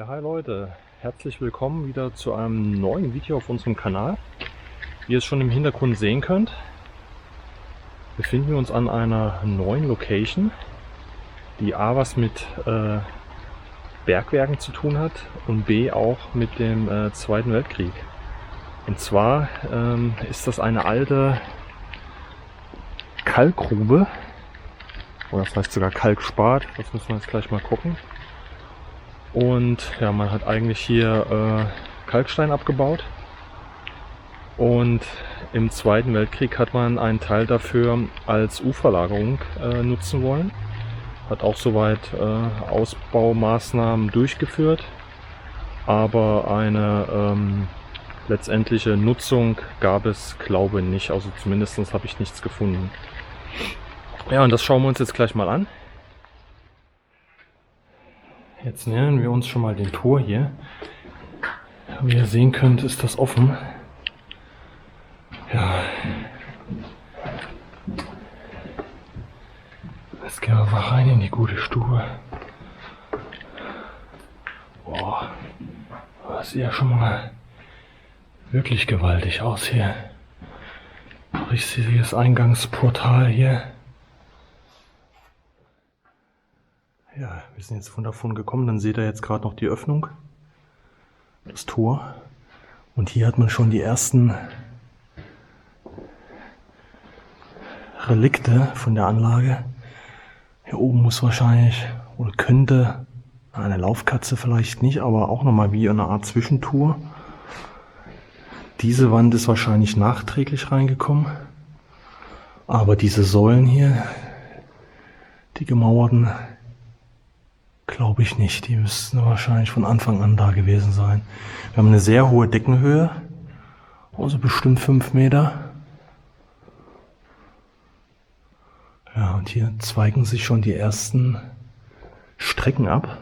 Hi Leute, herzlich willkommen wieder zu einem neuen Video auf unserem Kanal. Wie ihr es schon im Hintergrund sehen könnt, befinden wir uns an einer neuen Location, die A was mit Bergwerken zu tun hat und B auch mit dem Zweiten Weltkrieg. Und zwar ist das eine alte Kalkgrube, oder vielleicht sogar Kalkspat, das müssen wir jetzt gleich mal gucken. Und ja, man hat eigentlich hier Kalkstein abgebaut und im Zweiten Weltkrieg hat man einen Teil dafür als Uferlagerung nutzen wollen. Hat auch soweit Ausbaumaßnahmen durchgeführt, aber eine letztendliche Nutzung gab es, glaube ich, nicht. Also zumindest habe ich nichts gefunden. Ja, und das schauen wir uns jetzt gleich mal an. Jetzt nähern wir uns schon mal dem Tor hier. Wie ihr sehen könnt, ist das offen. Ja. Jetzt gehen wir mal rein in die gute Stube. Boah, das sieht ja schon mal wirklich gewaltig aus hier. Richtiges Eingangsportal hier. Ja, wir sind jetzt von davon gekommen, dann seht ihr jetzt gerade noch die Öffnung, das Tor. Und hier hat man schon die ersten Relikte von der Anlage. Hier oben muss wahrscheinlich, oder könnte, eine Laufkatze vielleicht nicht, aber auch nochmal wie eine Art Zwischentour. Diese Wand ist wahrscheinlich nachträglich reingekommen. Aber diese Säulen hier, die gemauerten, glaube ich nicht. Die müssten wahrscheinlich von Anfang an da gewesen sein. Wir haben eine sehr hohe Deckenhöhe, also bestimmt 5 Meter. Ja, und hier zweigen sich schon die ersten Strecken ab.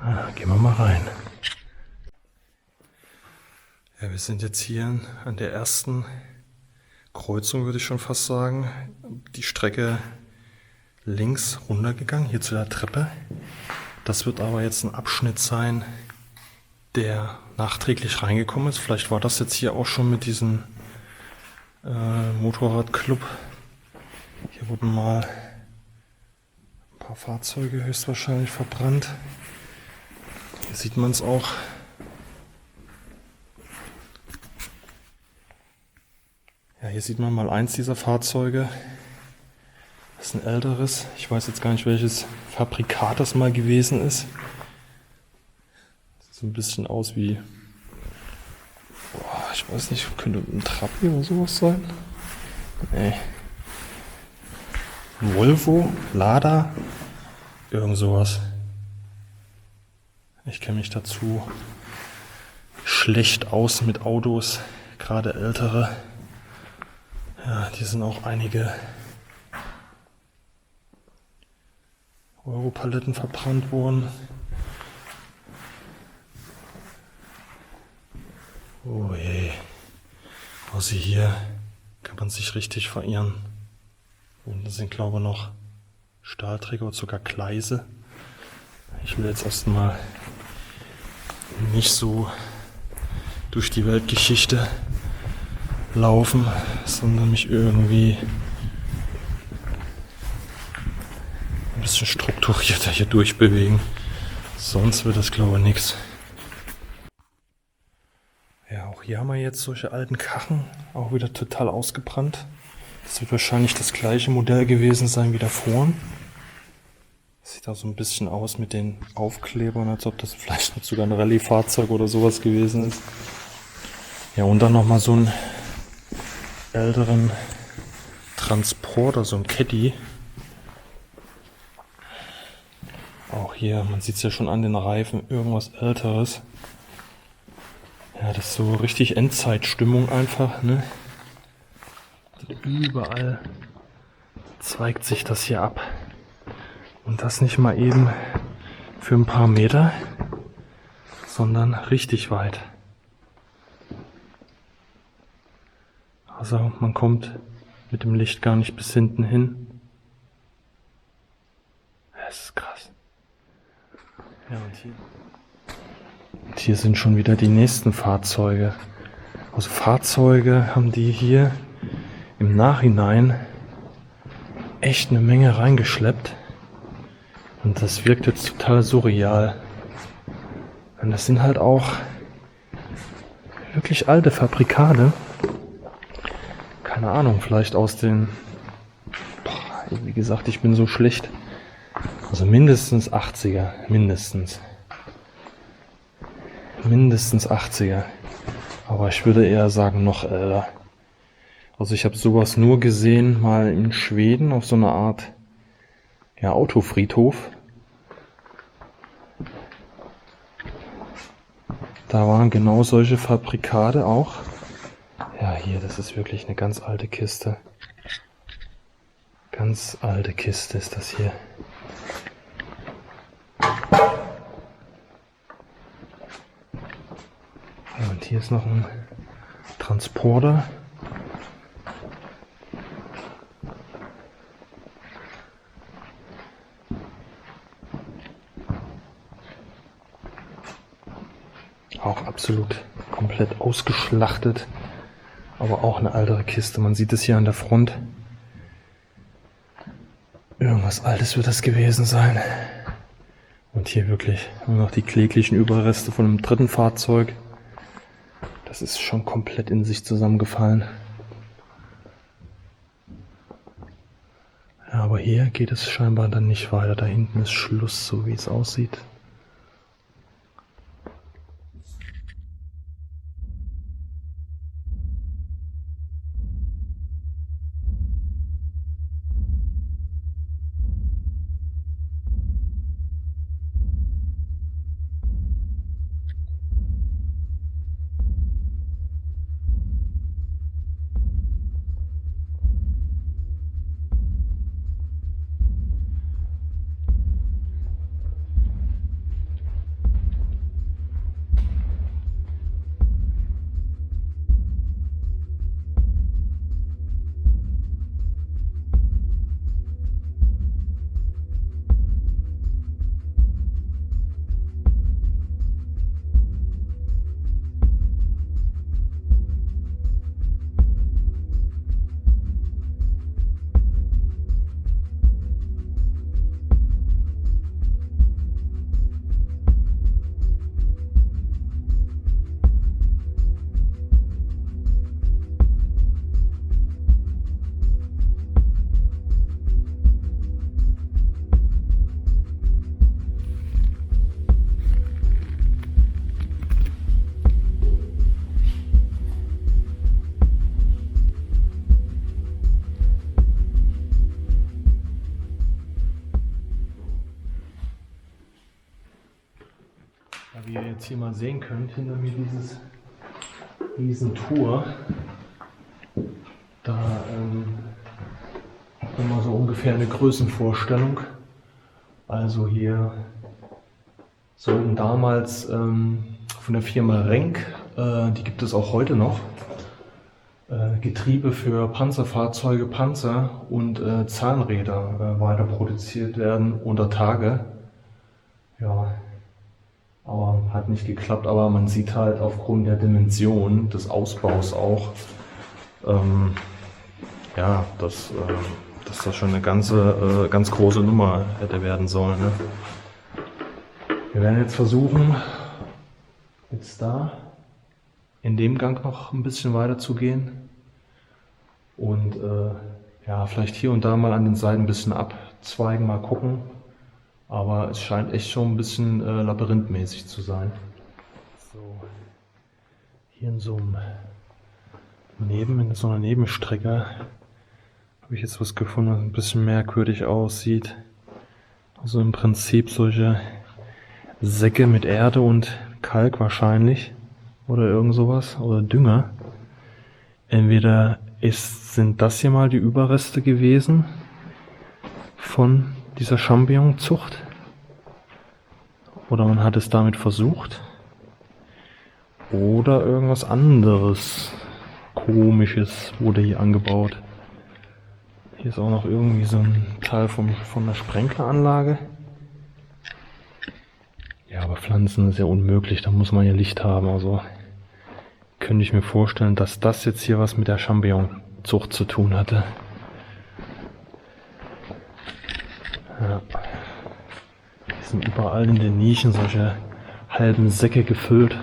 Ja, gehen wir mal rein. Ja, wir sind jetzt hier an der ersten Kreuzung, würde ich schon fast sagen. Die Strecke links runtergegangen, hier zu der Treppe. Das wird aber jetzt ein Abschnitt sein, der nachträglich reingekommen ist. Vielleicht war das jetzt hier auch schon mit diesem Motorradclub. Hier wurden mal ein paar Fahrzeuge höchstwahrscheinlich verbrannt. Hier sieht man es auch. Ja, hier sieht man mal eins dieser Fahrzeuge. Das ist ein älteres. Ich weiß jetzt gar nicht, welches Fabrikat das mal gewesen ist. Sieht so ein bisschen aus wie, boah, ich weiß nicht, könnte ein Trabi oder sowas sein? Nee. Volvo, Lada, irgend sowas. Ich kenne mich dazu schlecht aus mit Autos, gerade ältere. Ja, die sind auch einige Europaletten verbrannt worden. Oh je. Also hier kann man sich richtig verirren. Unten sind, glaube ich, noch Stahlträger oder sogar Gleise. Ich will jetzt erstmal nicht so durch die Weltgeschichte laufen, sondern mich irgendwie ein bisschen strukturierter hier durchbewegen. Sonst wird das, glaube ich, nichts. Ja, auch hier haben wir jetzt solche alten Karren, auch wieder total ausgebrannt. Das wird wahrscheinlich das gleiche Modell gewesen sein wie davor. Sieht auch so ein bisschen aus mit den Aufklebern, als ob das vielleicht sogar ein Rallye-Fahrzeug oder sowas gewesen ist. Ja, und dann nochmal so einen älteren Transporter, so ein Caddy. Auch hier, man sieht es ja schon an den Reifen, irgendwas Älteres. Ja, das ist so richtig Endzeitstimmung einfach, ne? Überall zweigt sich das hier ab. Und das nicht mal eben für ein paar Meter, sondern richtig weit. Also man kommt mit dem Licht gar nicht bis hinten hin. Das ist krass. Ja, und hier sind schon wieder die nächsten Fahrzeuge. Also Fahrzeuge haben die hier im Nachhinein echt eine Menge reingeschleppt. Und das wirkt jetzt total surreal. Und das sind halt auch wirklich alte Fabrikate. Keine Ahnung, vielleicht aus den... Wie gesagt, ich bin so schlecht. Also mindestens 80er. Mindestens 80er. Aber ich würde eher sagen noch älter. Also ich habe sowas nur gesehen mal in Schweden auf so einer Art Autofriedhof. Da waren genau solche Fabrikate auch. Ja, hier, das ist wirklich eine ganz alte Kiste. Ganz alte Kiste ist das hier. Ja, und hier ist noch ein Transporter. Auch absolut komplett ausgeschlachtet. Aber auch eine ältere Kiste. Man sieht es hier an der Front. Irgendwas Altes wird das gewesen sein. Und hier wirklich nur noch die kläglichen Überreste von einem dritten Fahrzeug. Das ist schon komplett in sich zusammengefallen. Ja, aber hier geht es scheinbar dann nicht weiter. Da hinten ist Schluss, so wie es aussieht. Ja, wie ihr jetzt hier mal sehen könnt, hinter mir dieses Riesentor. Da hat man mal so ungefähr eine Größenvorstellung. Also hier sollten damals von der Firma Renk, die gibt es auch heute noch, Getriebe für Panzerfahrzeuge, Panzer und Zahnräder weiter produziert werden unter Tage. Ja, aber hat nicht geklappt, aber man sieht halt aufgrund der Dimension des Ausbaus auch, ja, dass das schon eine ganz große Nummer hätte werden sollen. Ne? Wir werden jetzt versuchen, jetzt da in dem Gang noch ein bisschen weiter zu gehen und ja, vielleicht hier und da mal an den Seiten ein bisschen abzweigen, mal gucken. Aber es scheint echt schon ein bisschen labyrinthmäßig zu sein. So, hier in so einer Nebenstrecke habe ich jetzt was gefunden, was ein bisschen merkwürdig aussieht. Also im Prinzip solche Säcke mit Erde und Kalk wahrscheinlich oder irgend sowas oder Dünger. Entweder sind das hier mal die Überreste gewesen von dieser Champignonzucht oder man hat es damit versucht oder irgendwas anderes Komisches wurde hier angebaut. Hier ist auch noch irgendwie so ein Teil von der Sprenkleranlage. Ja, aber Pflanzen ist ja unmöglich, da muss man ja Licht haben. Also könnte ich mir vorstellen, dass das jetzt hier was mit der Champignonzucht zu tun hatte. Ja. Hier sind überall in den Nischen solche halben Säcke gefüllt.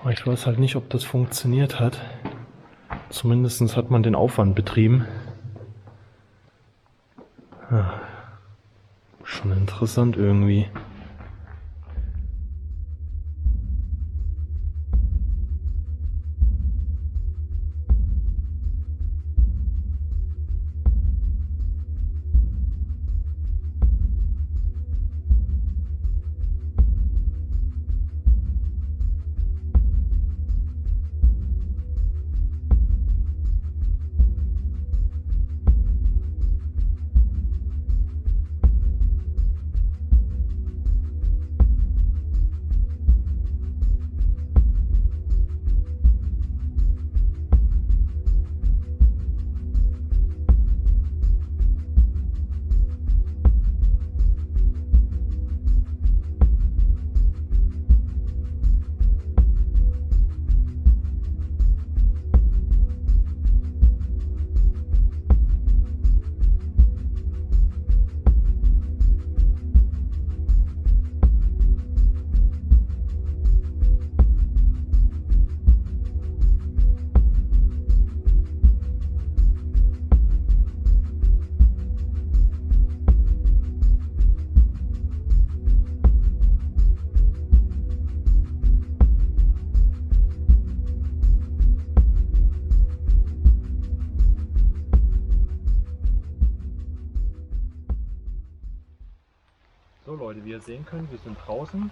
Aber ich weiß halt nicht, ob das funktioniert hat. Zumindest hat man den Aufwand betrieben. Ja. Schon interessant irgendwie. So Leute, wie ihr sehen könnt, wir sind draußen.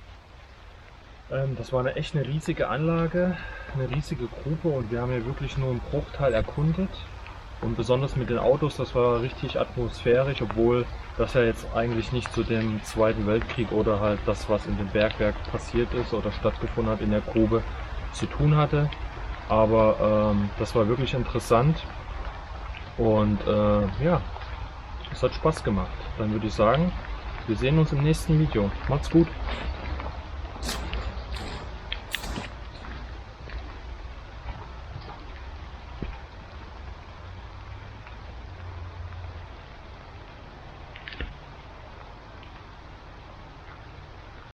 Das war echt eine riesige Anlage, eine riesige Grube und wir haben hier wirklich nur einen Bruchteil erkundet. Und besonders mit den Autos, das war richtig atmosphärisch, obwohl das ja jetzt eigentlich nicht zu dem Zweiten Weltkrieg oder halt das, was in dem Bergwerk passiert ist oder stattgefunden hat in der Grube, zu tun hatte. Aber das war wirklich interessant und ja, es hat Spaß gemacht. Dann würde ich sagen, wir sehen uns im nächsten Video. Macht's gut!